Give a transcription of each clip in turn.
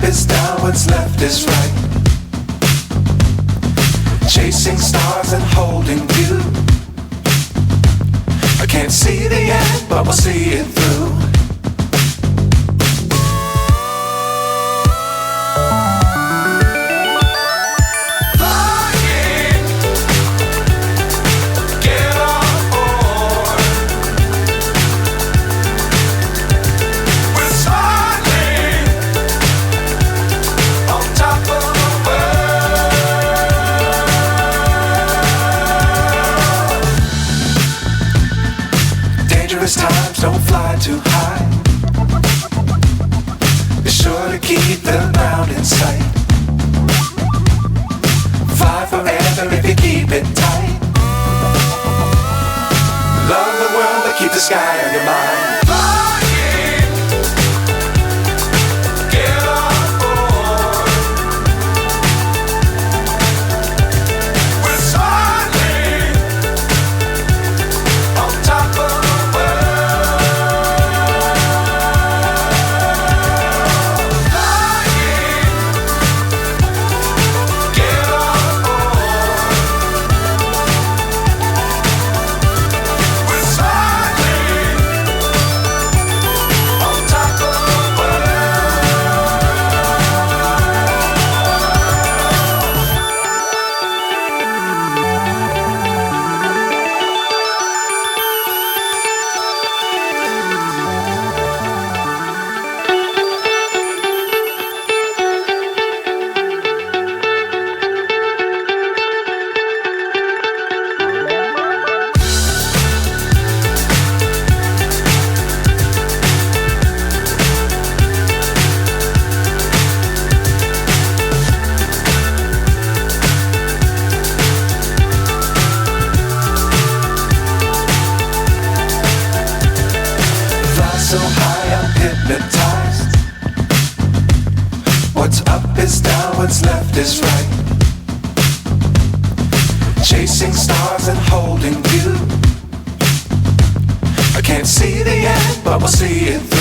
is down, what's left is right. Chasing stars and holding you. I can't see the end, but we'll see it through. Times don't fly too high. Be sure to keep the ground in sight. Fly forever if you keep it tight. Love the world but keep the sky on your mind. So high I'm hypnotized. What's up is down, what's left is right. Chasing stars and holding you. I can't see the end, but we'll see it through.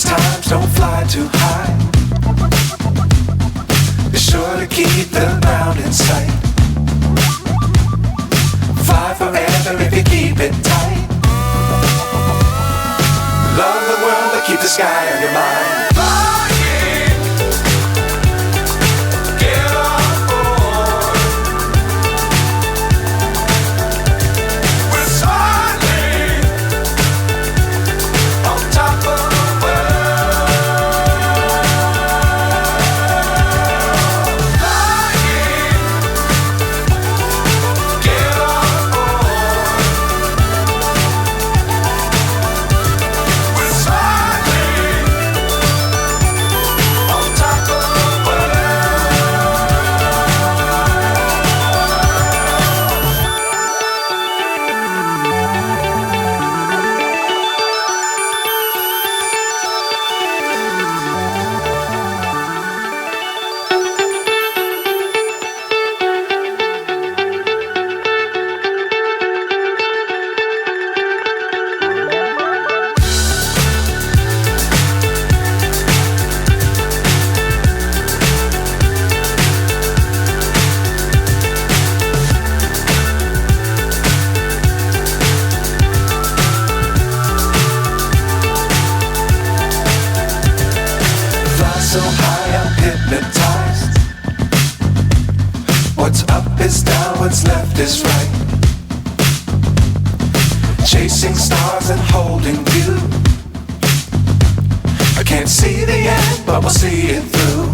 Times don't fly too high. Be sure to keep the ground in sight. Fly forever if you keep it tight. Love the world but keep the sky on your mind. So high I'm hypnotized. What's up is down, what's left is right. Chasing stars and holding you. I can't see the end, but we'll see it through.